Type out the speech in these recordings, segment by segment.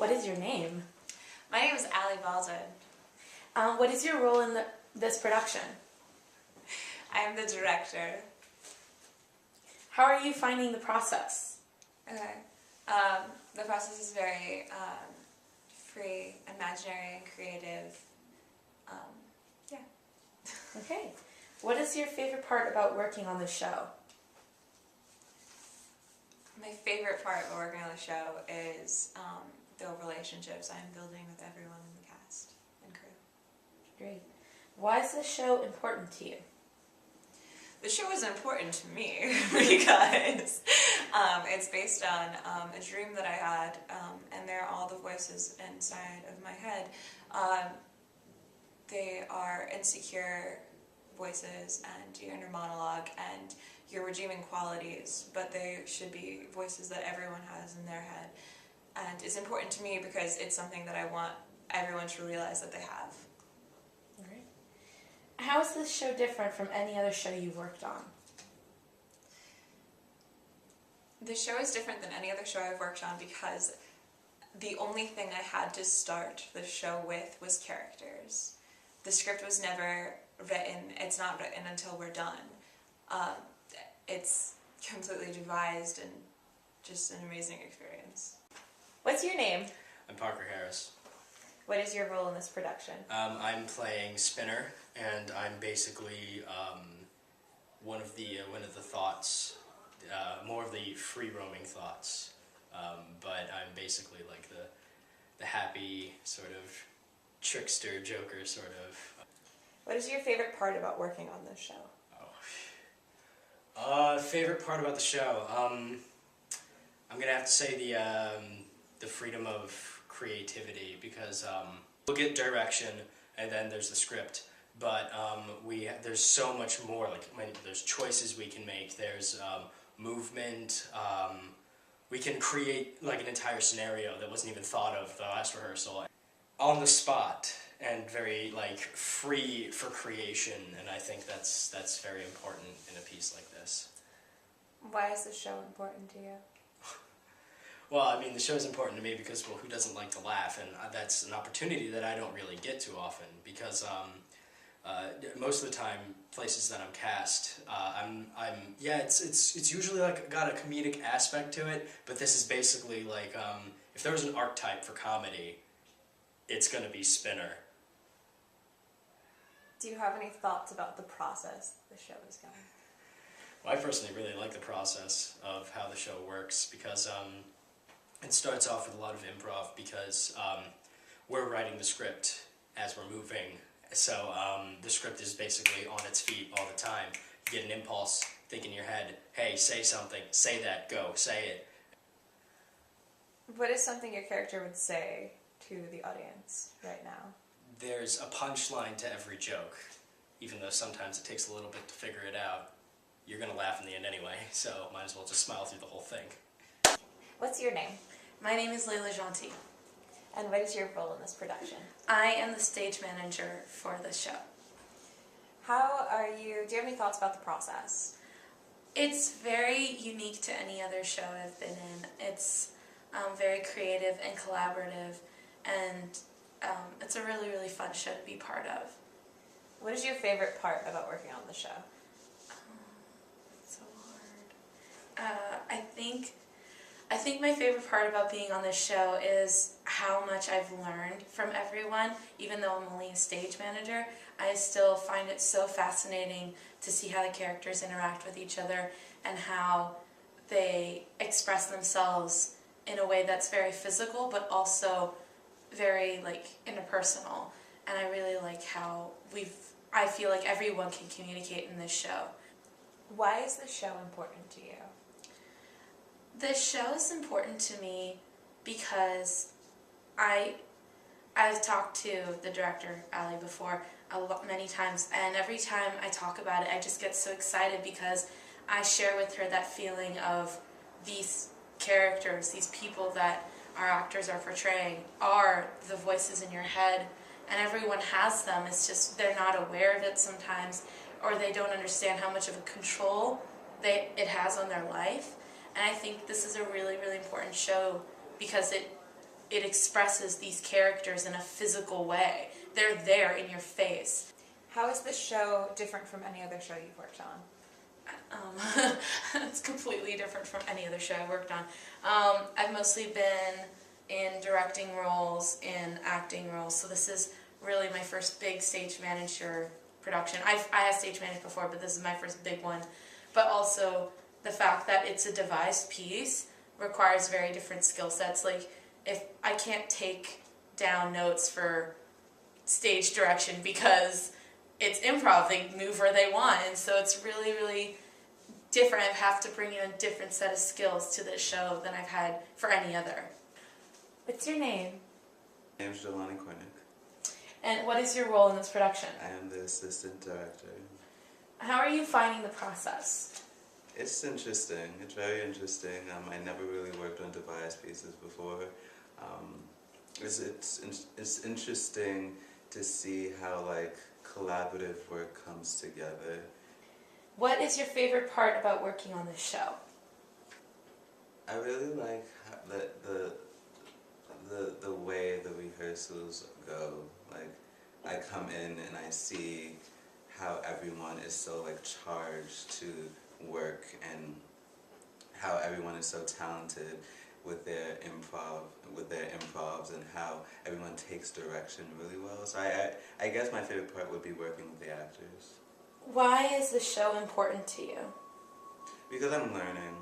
What is your name? My name is Ally Baldwin. What is your role in this production? I am the director. How are you finding the process? Okay. The process is very free, imaginary, and creative. Yeah. Okay. What is your favorite part about working on this show? My favorite part of working on the show is the relationships I'm building with everyone in the cast and crew. Great. Why is this show important to you? The show is important to me because it's based on a dream that I had, and they're all the voices inside of my head. They are insecure voices and your inner monologue and your redeeming qualities, but they should be voices that everyone has in their head. And it's important to me because it's something that I want everyone to realize that they have. Great. How is this show different from any other show you've worked on? The show is different than any other show I've worked on because the only thing I had to start the show with was characters. The script was never written, it's not written until we're done. It's completely devised and just an amazing experience. What's your name? I'm Parker Harris. What is your role in this production? I'm playing Spinner, and I'm basically one of the thoughts, more of the free roaming thoughts. But I'm basically like the happy sort of trickster joker sort of. What is your favorite part about working on this show? Favorite part about the show. I'm gonna have to say the freedom of creativity, because we'll get direction and then there's the script, but there's so much more. There's choices we can make. There's movement. We can create like an entire scenario that wasn't even thought of the last rehearsal, on the spot, and very like free for creation. And I think that's very important in a piece like this. Why is the show important to you? Well, I mean, the show's important to me because, well, who doesn't like to laugh? And that's an opportunity that I don't really get too often, because most of the time, places that I'm cast, it's usually like got a comedic aspect to it, but this is basically like, if there was an archetype for comedy, it's going to be Spinner. Do you have any thoughts about the process the show is going? Well, I personally really like the process of how the show works, because it starts off with a lot of improv, because we're writing the script as we're moving. So the script is basically on its feet all the time. You get an impulse, think in your head, hey, say something, say that, go, say it. What is something your character would say to the audience right now? There's a punchline to every joke, even though sometimes it takes a little bit to figure it out. You're going to laugh in the end anyway, so might as well just smile through the whole thing. What's your name? My name is Leah Corbett. And what is your role in this production? I am the stage manager for this show. Do you have any thoughts about the process? It's very unique to any other show I've been in. It's very creative and collaborative, and it's a really, really fun show to be part of. What is your favorite part about working on the show? It's so hard. I think my favorite part about being on this show is how much I've learned from everyone. Even though I'm only a stage manager, I still find it so fascinating to see how the characters interact with each other and how they express themselves in a way that's very physical but also very like interpersonal. And I really like how I feel like everyone can communicate in this show. Why is the show important to you? This show is important to me because I've talked to the director, Ally, before many times, and every time I talk about it, I just get so excited because I share with her that feeling of these characters, these people that our actors are portraying, are the voices in your head, and everyone has them. It's just they're not aware of it sometimes, or they don't understand how much of a control it has on their life. And I think this is a really, really important show because it it expresses these characters in a physical way. They're there in your face. How is this show different from any other show you've worked on? It's completely different from any other show I've worked on. I've mostly been in directing roles, in acting roles, so this is really my first big stage manager production. I have stage managed before, but this is my first big one. But also the fact that it's a devised piece requires very different skill sets. Like, if I can't take down notes for stage direction because it's improv, they move where they want, and so it's really, really different. I have to bring in a different set of skills to this show than I've had for any other. What's your name? My name is Jelani Cornick. And what is your role in this production? I am the assistant director. How are you finding the process? It's interesting. It's very interesting. I never really worked on devised pieces before. It's interesting to see how like collaborative work comes together. What is your favorite part about working on this show? I really like the way the rehearsals go. Like, I come in and I see how everyone is so like charged to work and how everyone is so talented with their improvs and how everyone takes direction really well. So I guess my favorite part would be working with the actors. Why is the show important to you? Because I'm learning.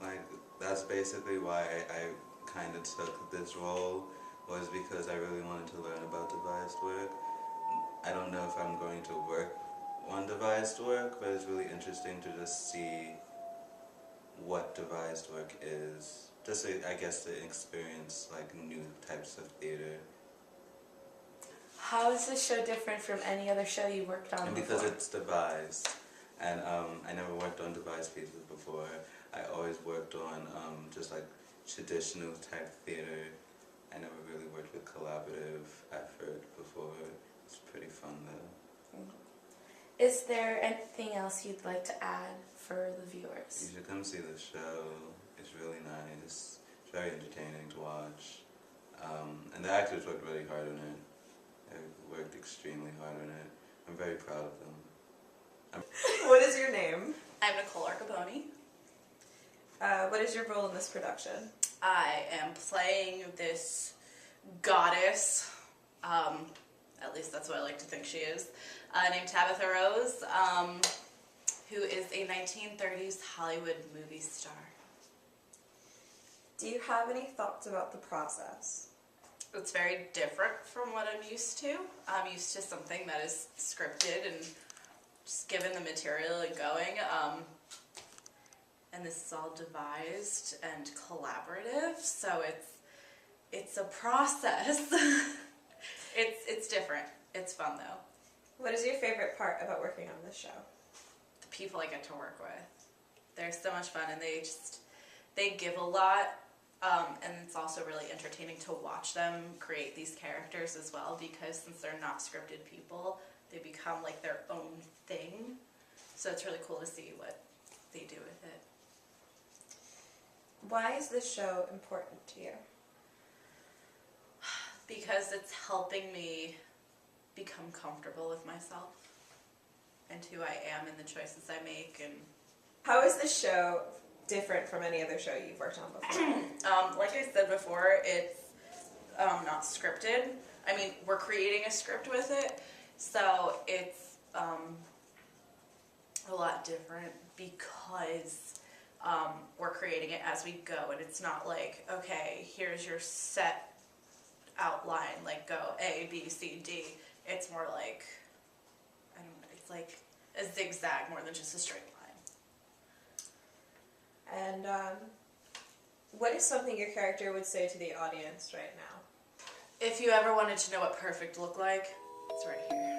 Like, that's basically why I kind of took this role, was because I really wanted to learn about devised work. I don't know if I'm going to work on devised work, but it's really interesting to just see what devised work is. Just, I guess, to experience like new types of theater. How is this show different from any other show you worked on And before? because it's devised, and I never worked on devised pieces before. I always worked on just like traditional type theater. I never really worked with collaborative effort before. It's pretty fun though. Is there anything else you'd like to add for the viewers? You should come see the show. It's really nice. It's very entertaining to watch. And the actors worked really hard on it. They worked extremely hard on it. I'm very proud of them. What is your name? I'm Nicole Arcaboni. What is your role in this production? I am playing this goddess, at least that's what I like to think she is, named Tabitha Rose, who is a 1930s Hollywood movie star. Do you have any thoughts about the process? It's very different from what I'm used to. I'm used to something that is scripted and just given the material and going. And this is all devised and collaborative, so it's a process. It's different. It's fun though. What is your favorite part about working on this show? The people I get to work with. They're so much fun, and they give a lot, and it's also really entertaining to watch them create these characters as well, because since they're not scripted people, they become like their own thing. So it's really cool to see what they do with it. Why is this show important to you? Because it's helping me become comfortable with myself and who I am and the choices I make. And How is this show different from any other show you've worked on before? like I said before, it's not scripted. I mean, we're creating a script with it, so it's a lot different because we're creating it as we go, and it's not like, okay, here's your set outline, like go A, B, C, D. It's more like, I don't know, it's like a zigzag more than just a straight line. And what is something your character would say to the audience right now? If you ever wanted to know what perfect looked like, it's right here.